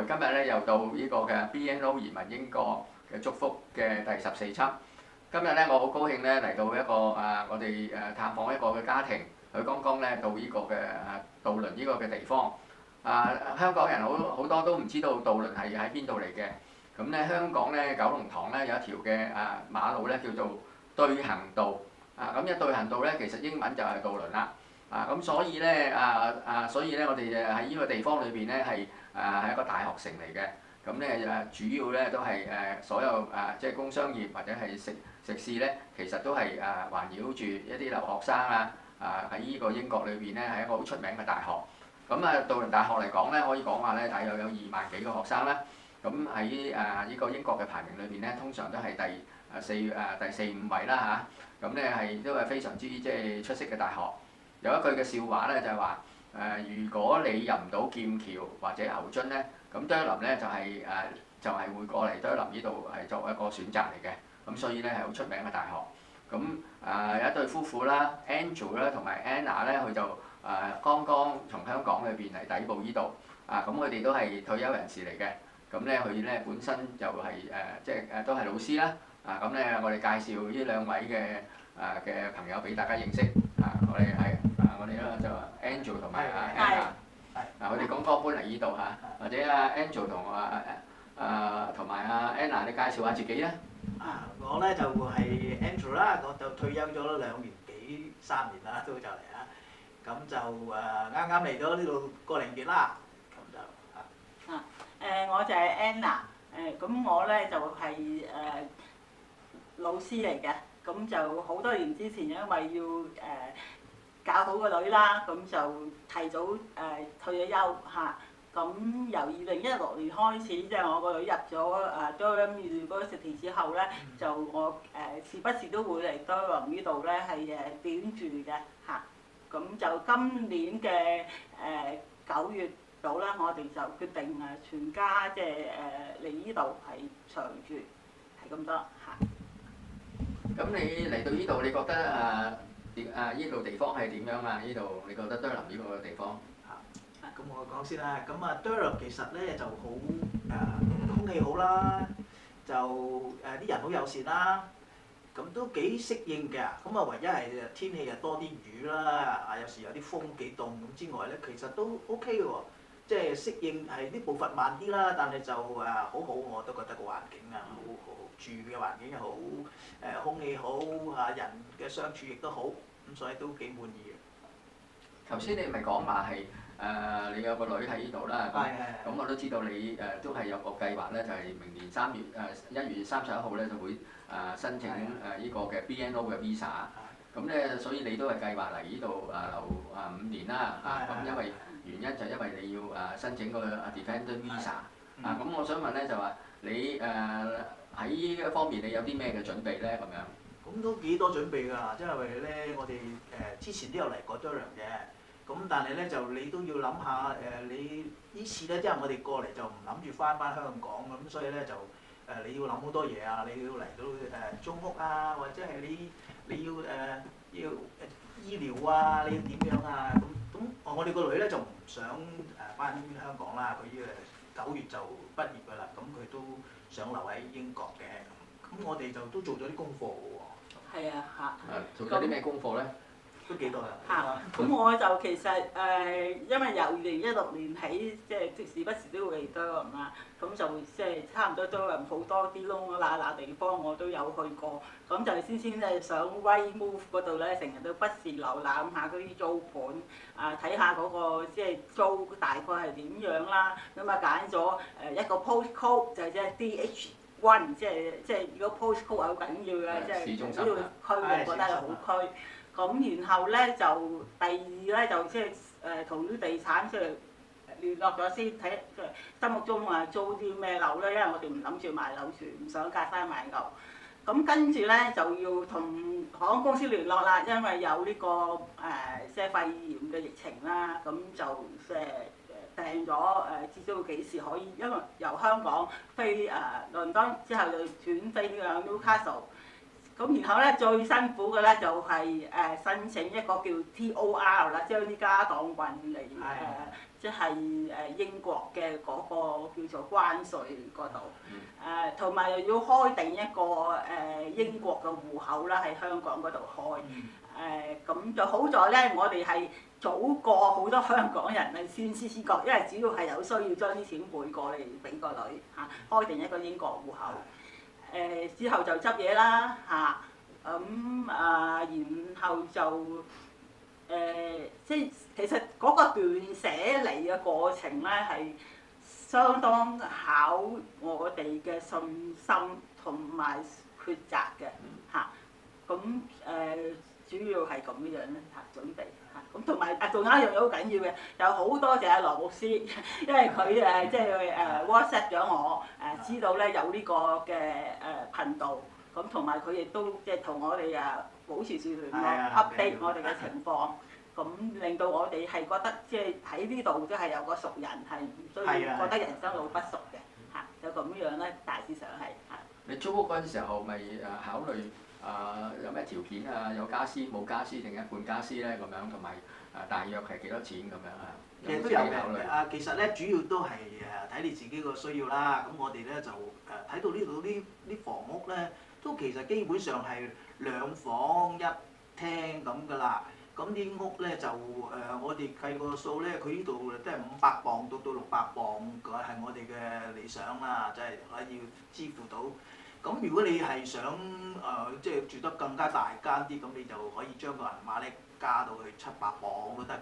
今日咧又到呢個嘅 BNO 移民英國嘅祝福嘅第14輯。今日咧我好高興咧嚟到一個我哋探訪一個嘅家庭，佢剛剛咧到呢個嘅杜倫呢個嘅地方。香港人好多都唔知道杜倫係喺邊度嚟嘅。咁咧香港咧九龍塘咧有一條嘅馬路咧叫做對行道。咁一對行道咧其實英文就係杜倫啦。咁所以咧我哋喺呢個地方裏邊咧係一個大學城嚟嘅。咁咧主要咧都係所有即係工商業或者係食肆咧，其實都係環繞住一啲留學生喺呢個英國裏邊咧係一個好出名嘅大學。咁杜倫大學嚟講咧，可以講話咧大約有2萬幾個學生啦。咁喺呢個英國嘅排名裏邊咧，通常都係第四五位啦嚇。咁咧都係非常之即係出色嘅大學。有一句嘅笑話咧就係話如果你入唔到劍橋或者牛津咧，咁Durham咧就係會過嚟Durham呢度係作為一個選擇嚟嘅。咁所以咧係好出名嘅大學。咁有一對夫婦啦 ，Andrew 啦同埋 Anna 咧，佢就剛剛從香港裏邊嚟抵埗呢度。咁佢哋都係退休人士嚟嘅。咁咧佢咧本身就係即係都係老師啦。咁咧我哋介紹呢2位嘅朋友俾大家認識。我哋咧就 Angel 同埋Anna。佢哋剛剛搬嚟呢度嚇，或者Angel 同埋Anna，你介紹下自己啊。我咧就係 Andrew 啦，我就退休咗2年幾3年啦，都就嚟啦。咁就啱啱嚟咗呢度個零月啦，咁就我就係 Anna，咁我咧就係老師嚟嘅，咁就好多年之前因為要教好個女啦，咁就提早退咗休嚇。咁由2016年開始，即係我個女入咗Durham University之後咧，就我時不時都會嚟Durham呢度咧係點住嘅嚇。咁就今年嘅9月到啦，我哋就決定全家即係嚟呢度係長住，係咁多嚇。咁你嚟到呢度，你覺得呢度地方係點樣啊？呢度你覺得Durham呢個地方？咁我講先啦。咁Durham其實咧就好空氣好啦，就啲人好友善啦，咁都幾適應嘅。咁唯一係天氣多啲雨啦，有時有啲風幾凍咁之外咧，其實都 OK 嘅喎。即係適應係啲步伐慢啲啦，但係就好好，我都覺得個環境好住嘅環境又好，空氣好人嘅相處亦都好，咁所以都幾滿意嘅。頭先你咪講話係你有個女喺呢度啦，咁我都知道你都係有個計劃咧，就係明年1月31號咧就會申請呢個嘅 BNO 嘅 visa。咁咧，所以你都係計劃嚟呢度留5年啦。咁因為原因就因為你要申請個 dependent visa。咁我想問咧就話你喺呢一方面你有啲咩嘅準備咧咁樣？咁都幾多準備㗎，因為咧我哋之前都有嚟過Durham嘅。咁但係咧就你都要諗下你呢次咧，即係我哋過嚟就唔諗住翻香港咁，所以咧就你要諗好多嘢啊！你要嚟到租屋啊，或者係你要醫療啊，你要點樣啊？咁我哋個女咧就唔想翻香港啦，佢9月就畢業㗎啦，咁佢都想留喺英國嘅。咁我哋就都做咗啲功課㗎喎。係啊嚇。做咗啲咩功課咧？都幾多㗎。咁我就其實因為由2016年起，即係時不時都會嚟Durham啦，咁就即係差唔多Durham好多啲窿罅地方我都有去過，咁就先咧上 Rightmove 嗰度咧，成日都不時瀏覽下嗰啲租盤，睇下嗰個即係租大概係點樣啦，咁揀咗一個 postcode 就即係DH1，即係如果 postcode 係好緊要嘅，即係主要區我覺得係好區。咁然後咧就第二咧就即係同啲地產出嚟聯絡咗先，睇心目中租啲咩樓咧，因為我哋唔諗住賣樓住，唔想隔山買牛。咁跟住咧就要同航空公司聯絡啦，因為有呢個即係肺炎嘅疫情啦，咁就即係訂咗至少幾時可以，因為由香港飛倫敦之後就轉飛向 Newcastle。咁然後咧最辛苦嘅咧就係申請一個叫 TOR 啦，將啲家當運嚟即係英國嘅嗰個叫做關稅嗰度，同埋又要開定一個英國嘅戶口啦，喺香港嗰度開。咁就好在咧，我哋係早過好多香港人係先知覺，因為主要係有需要將啲錢匯過嚟俾個女嚇，開定一個英國戶口。之後就執嘢啦嚇，然後就即係其實嗰個斷捨離嘅過程咧係相當考我哋嘅信心同埋抉擇嘅嚇。咁主要係咁樣咧嚇，準備嚇。咁同埋仲有一樣嘢好緊要嘅，有好多謝阿羅牧師，因為佢即係WhatsApp 咗我知道咧有呢個嘅頻道，咁同埋佢亦都即係同我哋保持住聯絡 update 我哋嘅情況，咁令到我哋係覺得即係喺呢度都係有個熟人係唔需要覺得人生路不熟嘅嚇，就咁樣咧大致上係嚇。你租屋嗰陣時候咪考慮有咩條件啊？有家私冇家私定一半家私咧咁樣，同埋大約係幾多錢咁樣啊？其實都有嘅。其實咧主要都係睇你自己個需要啦。咁我哋咧就睇到呢度啲房屋咧，都其實基本上係2房1廳咁㗎啦。咁啲屋咧就我哋計個數咧，佢呢度都係500磅到600磅嘅係我哋嘅理想啦，即係可以支付到。咁如果你係想即係住得更加大間啲，咁你就可以將個銀碼咧加到去700磅都得嘅。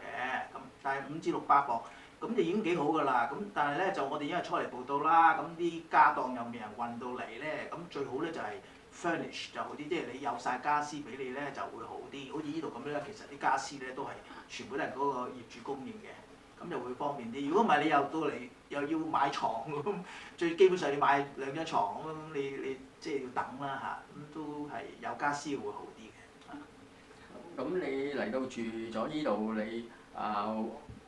咁但係5至600磅，咁就已經幾好㗎啦。咁但係咧就我哋因為初嚟報到啦，咁啲家當又未人運到嚟咧，咁最好咧就係 furnish 就好啲，即係你有晒家私俾你咧就會好啲。好似呢度咁樣，其實啲家私咧都係全部都係嗰個業主供應嘅，咁就會方便啲。如果唔係你又到嚟又要買床咁，最基本上要買2張床咁，你即係要等啦嚇，咁都係有家私會好啲嘅。咁你嚟到住咗呢度，你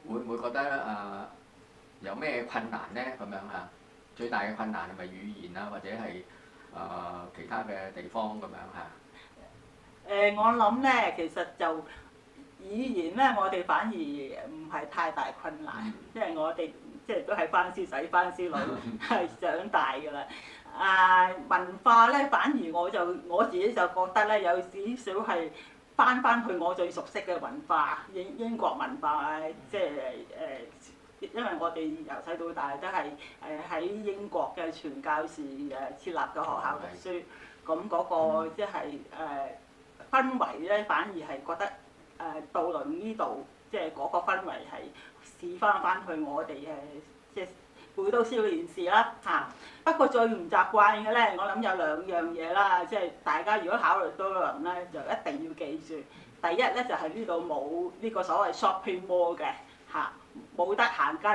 會唔會覺得有咩困難咧？咁樣嚇，最大嘅困難係咪語言啊，或者係其他嘅地方咁樣嚇？我諗咧，其實就語言咧，我哋反而唔係太大困難，因為我哋即係都係番書仔、番書女係長大㗎啦。文化咧，反而我自己就覺得咧，有少少係翻去我最熟悉嘅文化，英國文化即係因為我哋由細到大都係喺英國嘅傳教士設立嘅學校讀書，咁嗰個即係氛圍咧，反而係覺得到倫呢度即係嗰個氛圍係試翻去我哋即係古都少年時啦嚇。不過最唔習慣嘅咧，我諗有2樣嘢啦，即係大家如果考慮多倫咧，就一定要記住。第一咧就係呢度冇呢個所謂 shopping mall 嘅嚇，冇得行街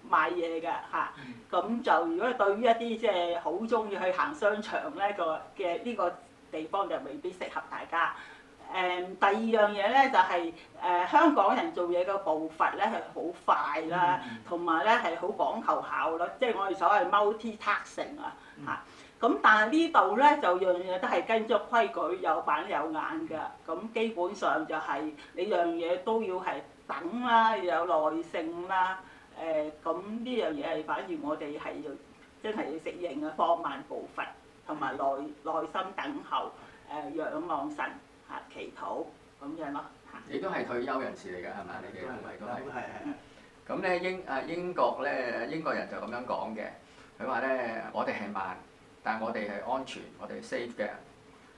買嘢嘅嚇。咁就如果對於一啲即係好中意去行商場咧嘅呢個地方就未必適合大家。第二樣嘢咧就係香港人做嘢嘅步伐咧係好快啦，同埋咧係好講求效率，即係我哋所謂 multi-tasking 啊嚇。咁但係呢度咧就樣嘢都係跟足規矩，有板有眼㗎。咁基本上就係你樣嘢都要係等啦，要有耐性啦。咁呢樣嘢係反而我哋係要真係要適應嘅，放慢步伐，同埋耐心等候，仰望神。祈禱咁樣咯。你都係退休人士嚟㗎係咪？你哋兩位都係。係。咁咧英國咧英國人就咁樣講嘅，佢話咧我哋係慢，但係我哋係安全，我哋係 safe 嘅。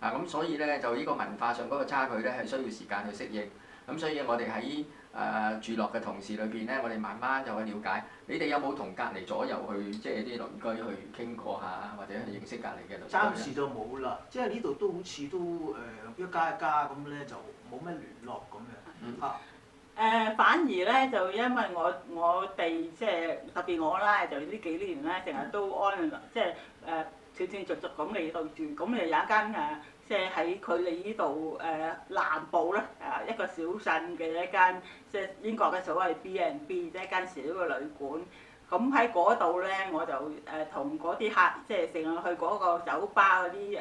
咁所以咧就呢個文化上嗰個差距咧係需要時間去適應。咁所以我哋喺住落嘅同事裏邊咧，我哋慢慢就去了解。你哋有冇同隔離左右去即係啲鄰居去傾過下，或者去認識隔離嘅鄰居？暫時就冇啦，即係呢度都好似都一家一家咁咧，就冇咩聯絡咁樣。反而咧就因為我哋即係特別我啦，就呢幾年咧成日都即係斷斷續續咁嚟到住，咁就有一間即係喺佢哋呢度南部咧一個小鎮嘅一間即係英國嘅所謂 B&B， 即係一間小嘅旅館。咁喺嗰度咧，我就同嗰啲客即係成日去嗰個酒吧嗰啲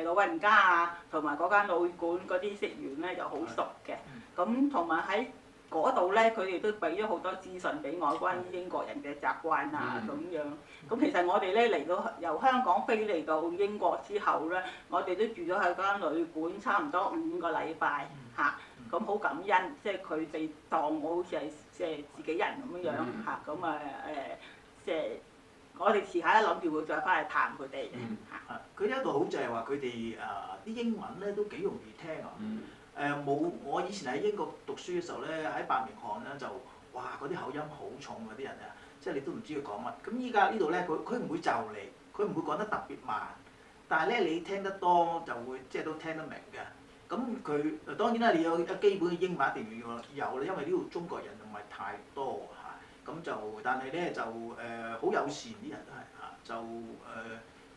老人家同埋嗰間旅館嗰啲職員咧就好熟嘅。咁同埋喺嗰度咧，佢哋都俾咗好多資訊俾我，關於英國人嘅習慣啊咁樣。咁其實我哋咧嚟到由香港飛嚟到英國之後咧，我哋都住咗喺間旅館差唔多5個禮拜嚇。咁好感恩，即係佢哋當我好似係即係自己人咁樣嚇。咁即係我哋遲下咧諗住會再翻去探佢哋嚇。佢一度好就係話佢哋啲英文咧都幾容易聽啊。冇我以前喺英國讀書嘅時候咧，喺伯明翰咧就哇嗰啲口音好重嗰啲人啊，即係你都唔知佢講乜。咁依家呢度咧，佢唔會就你，佢唔會講得特別慢，但係咧你聽得多就會即係都聽得明嘅。咁佢當然啦，你有基本嘅英文一定要有啦，因為呢度中國人唔係太多嚇。咁就但係咧就好友善啲人都係嚇，就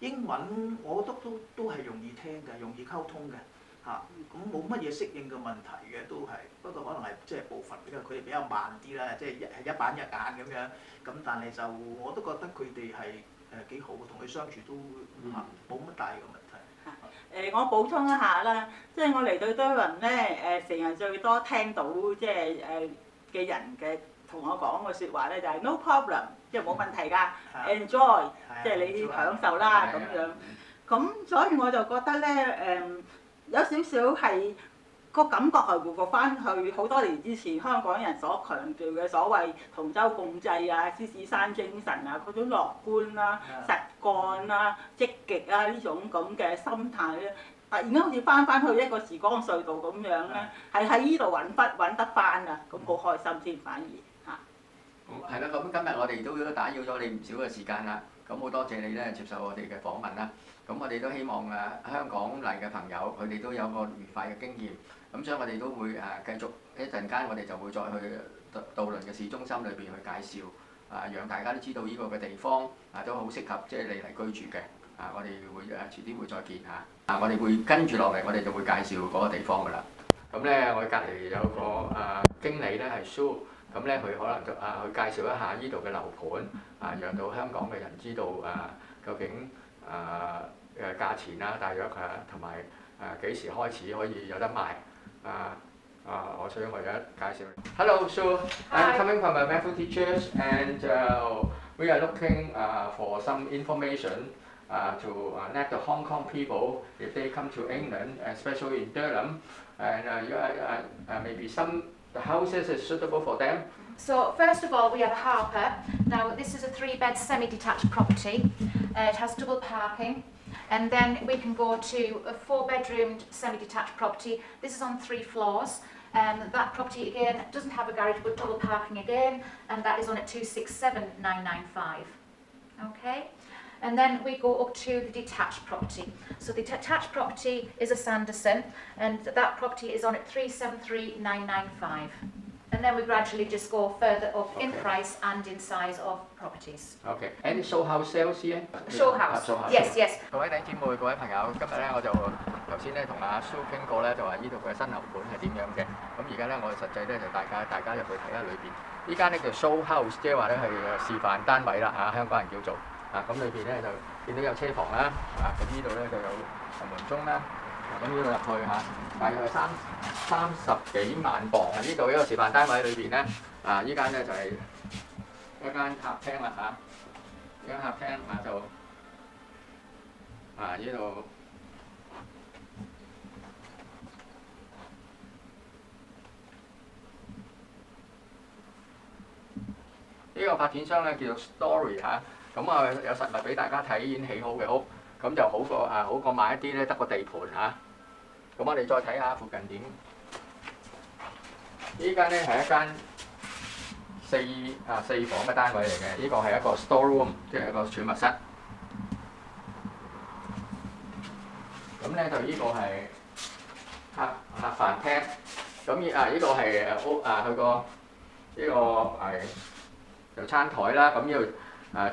英文我覺得都係容易聽嘅，容易溝通嘅。咁冇乜嘢適應嘅問題嘅都係，不過可能係即係部分佢哋比較慢啲啦，即係一板一眼咁樣。咁但係就我都覺得佢哋係幾好，同佢相處都冇乜大嘅問題。我補充一下啦，即係我嚟到多倫咧，成日最多聽到即係嘅人嘅同我講嘅説話咧，就係 no problem， 即係冇問題㗎 ，enjoy， 即係你享受啦咁樣。咁所以我就覺得咧有少少係個感覺係回復翻去好多年之前香港人所強調嘅所謂同舟共濟啊、獅子山精神啊嗰種樂觀啦、實幹啦、積極啊呢種咁嘅心態咧，突然間好似翻去一個時光隧道咁樣咧，係喺呢度揾得翻啊！咁好開心先，反而嚇。係啦，咁今日我哋都打擾咗你唔少嘅時間啦，咁好多謝你咧接受我哋嘅訪問啦。咁我哋都希望香港嚟嘅朋友，佢哋都有個愉快嘅經驗。咁所以我哋都會繼續一陣間，我哋就會再去渡輪嘅市中心裏邊去介紹，讓大家都知道呢個嘅地方都好適合即係你嚟居住嘅。我哋會遲啲會再見嚇。我哋會跟住落嚟，我哋就會介紹嗰個地方㗎啦。咁咧，我隔離有個經理咧係 Sue，咁咧佢可能就去介紹一下呢度嘅樓盤，讓到香港嘅人知道究竟價錢啦，大約同埋幾時開始可以有得賣所以我而家介紹。Hello, Sue. I'm coming from a Matthew Teachers, and we are looking for some information to let the Hong Kong people if they come to England, especially in Durham, and maybe the houses is suitable for them. So first of all, we have a Harper. Now this is a 3-bed semi-detached property. It has double parking, and then we can go to a 4-bedroomed semi-detached property. This is on 3 floors. That property again doesn't have a garage but double parking again, and that is on at 267,995. Okay. And then we go up to the detached property. So the detached property is a Sanderson, and that property is on at 373,995. And then we gradually just go further up in price and in size of properties. Okay. Any show house sales here? Show house. Yes, yes. 各位弟兄姊妹、各位朋友，今日咧我就頭先咧同阿蘇傾過咧，就話呢度嘅新樓盤係點樣嘅。咁而家咧我哋實際咧就大家入去睇下裏邊。呢間咧叫 show house， 即係話咧係示範單位啦嚇，香港人叫做。咁裏邊咧就見到有車房啦，咁呢度咧就有門鐘啦，咁呢度入去大約30幾萬磅。呢度一個示範單位裏邊咧，依間咧就係一間客廳啦嚇，呢間客廳就呢度。呢個發展商咧叫做 Story 嚇。咁有實物俾大家睇，已經起好嘅屋，咁就好過買一啲咧得個地盤嚇。咁我哋再睇下附近點。呢間咧係一間4房嘅單位嚟嘅，呢個係一個 store room， 即係一個儲物室。咁咧就呢個係客飯廳。咁呢個係佢個呢個係就餐台啦。咁呢度。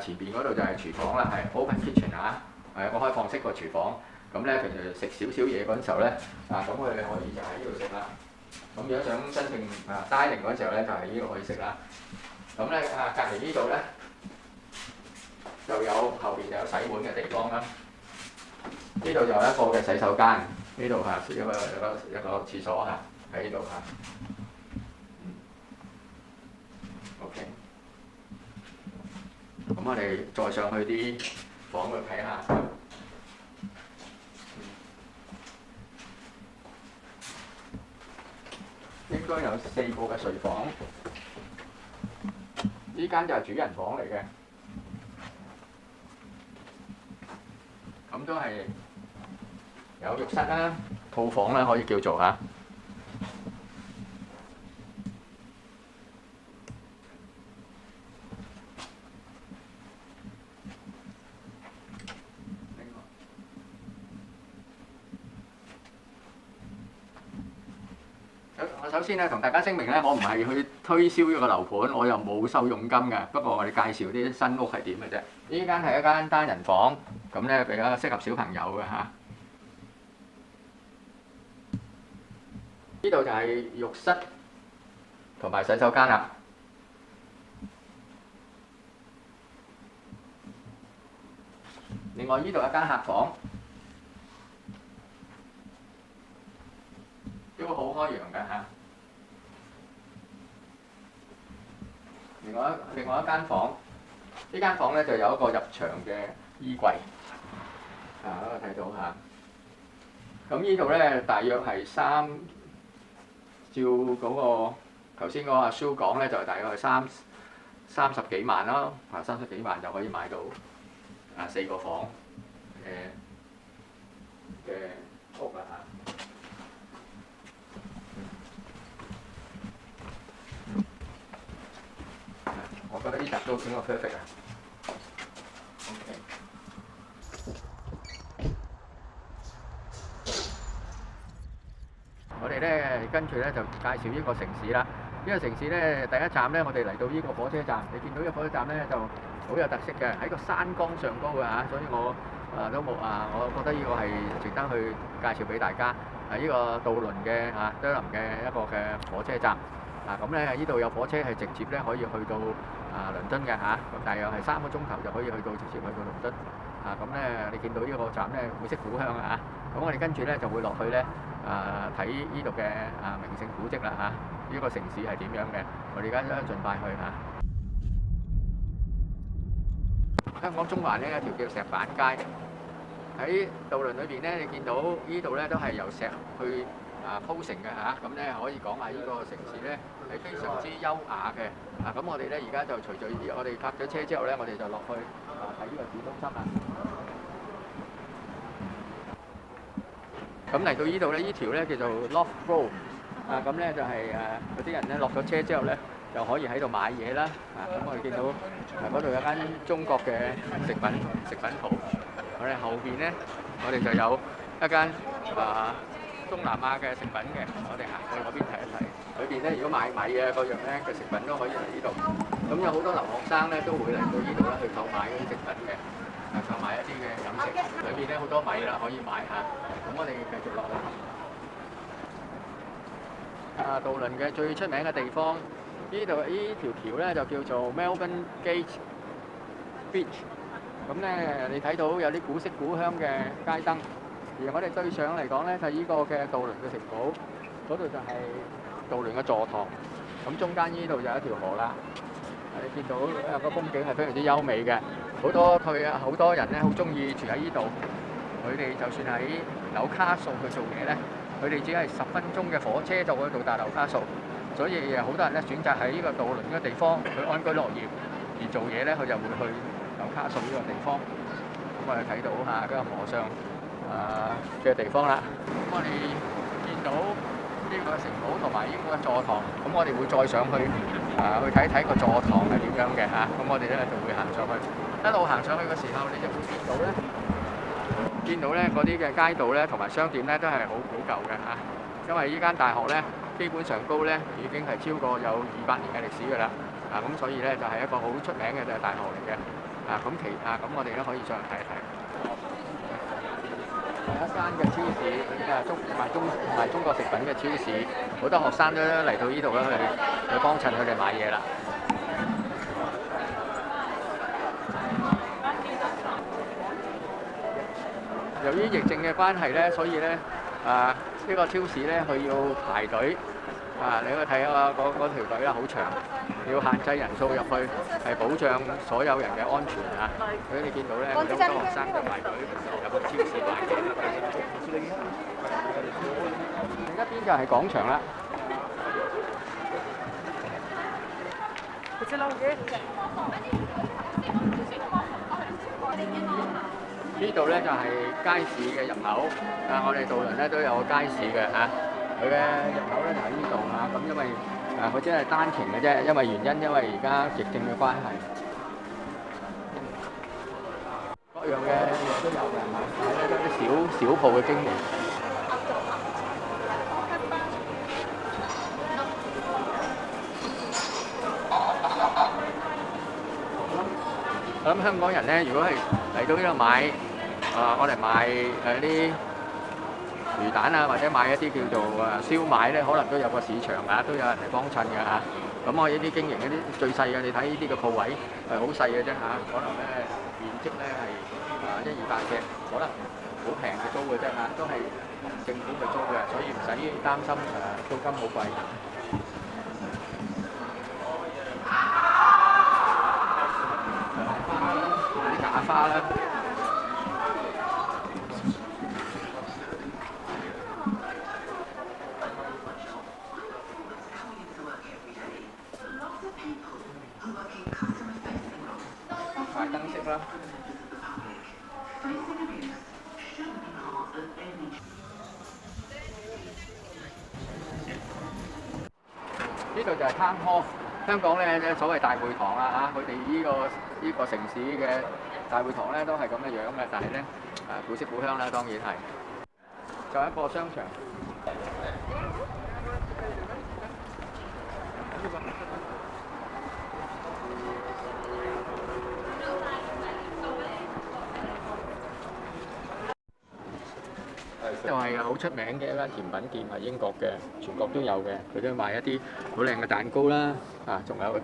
前邊嗰度就係廚房啦，係 open kitchen 係一個開放式個廚房。咁咧，其實食少嘢嗰陣時候咧，咁佢哋可以就喺呢度食啦。咁如果想真正dining嗰陣時候咧，就係呢度可以食啦。咁咧隔離呢度咧就有後邊就有洗碗嘅地方啦。呢度就有一個嘅洗手間，呢度有個廁所喺呢度我哋再上去啲房度睇下。應該有4個嘅睡房，呢間就係主人房嚟嘅，咁都係有浴室啦、套房啦，可以叫做嚇。我首先咧同大家聲明咧，我唔係去推銷呢個樓盤，我又冇收佣金嘅。不過我哋介紹啲新屋係點嘅啫。呢間係一間單人房，咁咧比較適合小朋友嘅嚇。呢度就係浴室同埋洗手間啦。另外呢度有間客房，都好開揚嘅嚇。另外一間房，呢間房咧就有一個入牆嘅衣櫃，嗰度睇到嚇。咁呢度咧大約係照嗰個頭先嗰個阿蘇講咧，就大約係30幾萬咯，啊30幾萬就可以買到4個房嘅屋啦嚇。我覺得呢集都整個 perfect 啊。OK。我哋咧跟住咧就介紹呢個城市啦。呢個城市咧第一站咧，我哋嚟到呢個火車站。你見到呢個火車站咧就好有特色嘅，喺個山崗上高嘅嚇，所以我我覺得呢個係值得去介紹俾大家。係呢個杜倫嘅Durham嘅一個嘅火車站。咁咧呢度有火車係直接咧可以去到倫敦嘅嚇，咁大約係3個鐘頭就可以直接去到倫敦。咁咧你見到呢個站咧古色古香啊嚇，咁我哋跟住咧就會落去咧睇呢度嘅名勝古蹟啦嚇，呢個城市係點樣嘅？我哋而家想盡快去嚇。香港中環咧有條叫石板街，喺渡輪裏邊咧，你見到呢度咧都係由石去鋪成嘅嚇，咁咧可以講話呢個城市咧係非常之優雅嘅。咁我哋咧而家就隨住我哋泊咗車之後咧，我哋就落去睇呢個市中心啦。咁嚟到呢度咧，呢條咧叫做 Loft Road，咁咧就係嗰啲人咧落咗車之後咧，就可以喺度買嘢啦。咁我哋見到嗰度有間中國嘅食品鋪，我哋後邊咧我哋就有一間東南亞嘅食品嘅，我哋行過去嗰邊睇一睇。裏邊咧如果買米啊各樣咧嘅食品都可以嚟呢度。咁有好多留學生咧都會嚟到呢度咧去購買嗰啲食品嘅，購買一啲嘅飲食。裏邊咧好多米啦可以買嚇。咁我哋繼續落去。渡輪嘅最出名嘅地方，呢條橋咧就叫做 Melbourne Gate Bridge。咁咧你睇到有啲古色古香嘅街燈。而我哋對上嚟講咧，就係呢個嘅渡輪嘅城堡，嗰度就係渡輪嘅座堂。咁中間呢度就有一條河啦。你見到個風景係非常之優美嘅，好多人咧好中意住喺呢度。佢哋就算喺紐卡素去做嘢咧，佢哋只係10分鐘嘅火車就可以到達紐卡素。所以好多人咧選擇喺呢個渡輪嘅地方去安居樂業，而做嘢咧佢就會去紐卡素呢個地方。咁我哋睇到嗰個河上嘅地方啦。咁我哋見到呢個城堡同埋呢個座堂，咁我哋會再上去去睇睇個座堂係點樣嘅嚇。咁我哋咧就會行上去，一路行上去嘅時候，你就會見到咧嗰啲嘅街道咧同埋商店咧都係好古舊嘅嚇。因為呢間大學咧基本上高咧已經係超過有200年嘅歷史㗎啦。咁所以咧就係一個好出名嘅大學嚟嘅。咁我哋咧可以上去睇一睇。一間嘅超市，賣中國食品嘅超市，好多學生都嚟到呢度咧去幫襯佢哋買嘢啦。由於疫症嘅關係咧，所以咧呢個超市咧佢要排隊你可以睇下嗰條隊啦，好長，要限制人數入去，係保障所有人嘅安全啊！所以你見到咧，好多學生都排隊入去超市買嘢。另一邊就係廣場啦。呢度咧就係街市嘅入口，我哋渡輪咧都有個街市嘅嚇，佢嘅入口咧就喺呢度嚇，咁因為佢只係單程嘅啫，因為因為而家疫症嘅關係，各樣嘅嘢都有嘅嚇，都有啲小鋪嘅經營。我諗香港人咧，如果係嚟到呢度買，我哋買啲魚蛋啊，或者買一啲叫做燒賣咧，可能都有個市場啊，都有人嚟幫襯㗎嚇。咁我呢啲經營一啲最細嘅，你睇呢啲個鋪位係好細嘅啫嚇，可能咧面積咧係100-200尺，可能好平嘅租嘅啫嚇，都係政府嘅租嘅，所以唔使擔心租金好貴。花啦，快燈飾啦。呢度就係攤鋪，香港咧所謂大會堂啊嚇，佢哋呢個城市嘅大會堂咧都係咁嘅樣嘅，但係咧古色古香啦，當然係。就一個商場。就係好出名嘅一間甜品店，係英國嘅，全國都有嘅。佢都賣一啲好靚嘅蛋糕啦，仲有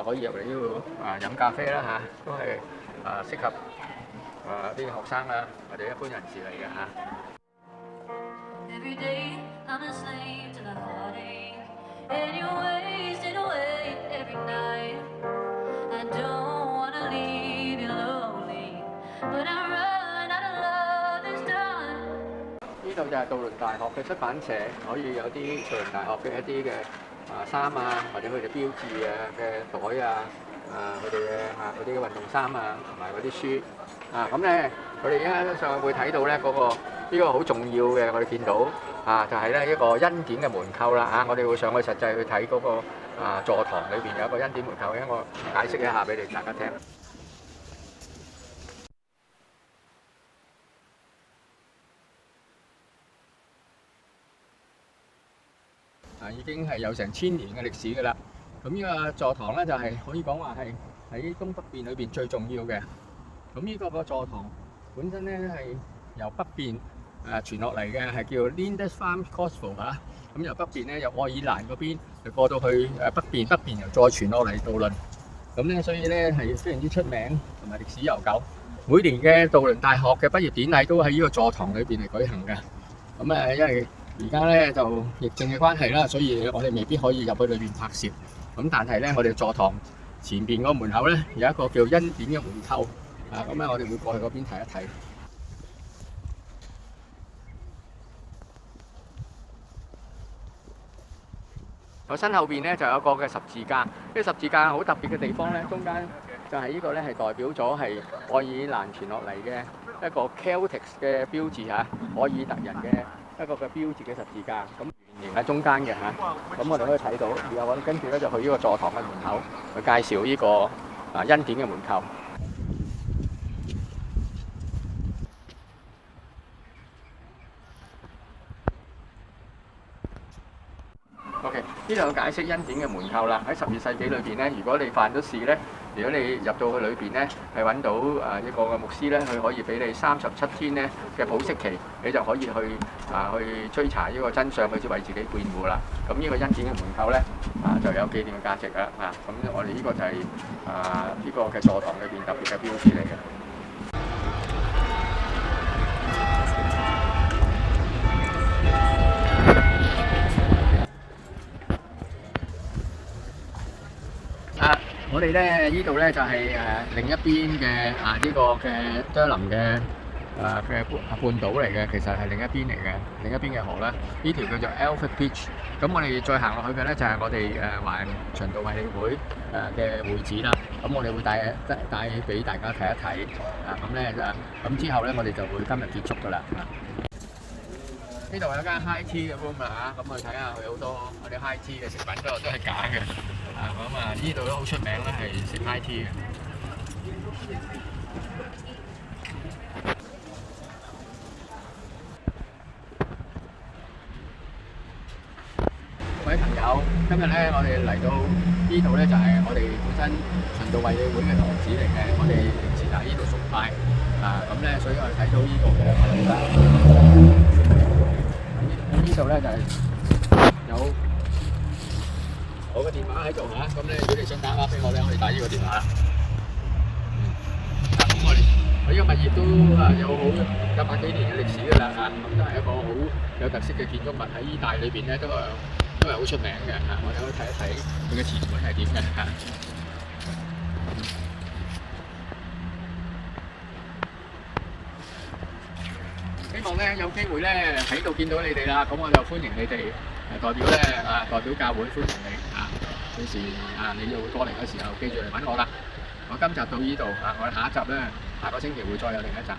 可以入嚟呢度飲咖啡啦嚇，都係適合啲學生啊或者一般人士嚟嘅嚇。呢度就係渡輪大學嘅出版社，可以有啲渡輪大學嘅一啲嘅衫啊，或者佢哋標誌嘅袋啊，佢哋嘅嗰啲運動衫啊，同埋嗰啲書咁咧，佢哋而家上去會睇到咧呢個好重要嘅，我哋見到就係咧一個恩典嘅門扣啦我哋會上去實際去睇嗰個座堂裏邊有一個恩典門扣，我解釋一下俾大家聽。已經係有成1000年嘅歷史㗎啦。咁呢個座堂咧就係可以講話係喺東北邊裏邊最重要嘅。咁呢個座堂本身咧係由北邊傳落嚟嘅，係叫 Lindisfarne Gospel 咁由北邊咧由愛爾蘭嗰邊就過到去北邊又再傳落嚟渡輪。咁咧所以咧係非常之出名同埋歷史悠久。每年嘅渡輪大學嘅畢業典禮都喺呢個座堂裏邊嚟舉行嘅。咁因為而家咧就疫症嘅關係啦，所以我哋未必可以入去裏邊拍攝。咁但係咧，我哋座堂前邊嗰個門口咧有一個叫恩典嘅門扣咁咧我哋會過去嗰邊睇一睇。我身後邊咧就有一個嘅十字架，呢個十字架好特別嘅地方咧，中間就係呢個咧係代表咗係愛爾蘭傳落嚟嘅一個 Celtic 嘅標誌愛爾特人嘅一個嘅標誌嘅十字架，咁圓形喺中間嘅咁我哋可以睇到。然後我哋跟住咧就去呢個座堂嘅門口去介紹呢個恩典嘅門扣。OK， 呢度解釋恩典嘅門扣啦。喺12世紀裏邊咧，如果你犯咗事咧，如果你入到去裏邊咧，係揾到一個嘅牧師咧，佢可以俾你37天咧嘅保釋期，你就可以去追查呢個真相，去為自己辯護啦。咁呢個恩典嘅門扣咧就有紀念嘅價值啦咁我哋呢個就係呢個嘅座堂裏邊特別嘅標誌嚟嘅。我哋咧呢度咧就係另一邊嘅呢個嘅多林嘅嘅半島嚟嘅，其實係另一邊嚟嘅，另一邊嘅河啦。呢條叫做 Alfred Beach。咁我哋再行落去嘅咧就係我哋華人循道衛理會嘅會址啦。咁我哋會帶俾大家睇一睇咁咧咁之後咧我哋就會今日結束㗎啦。呢度有間 high tea 嘅 room 啦嚇，咁我哋睇下佢好多我哋 high tea 嘅食品都係假嘅咁呢度都好出名咧，係食 high tea 嘅。各位朋友，今日咧我哋嚟到呢度咧就係我哋本身循道衛理會嘅堂址嚟嘅，我哋平時就喺呢度崇拜咁咧，所以我哋睇到呢個嘅呢度咧就係有我嘅電話喺度嚇，咁咧如果你想打電話俾我咧，可以打呢個電話啦。咁我呢個物業都有100幾年嘅歷史㗎啦咁都係一個好有特色嘅建築物喺意大利裏邊咧都係好出名嘅我哋可以睇一睇佢嘅前本係點嘅希望咧有機會咧喺度見到你哋啦，咁我就歡迎你哋代表教會歡迎你到時你要過嚟嘅時候記住嚟揾我啦。我今集到呢度我哋下一集咧下個星期會再有另一集。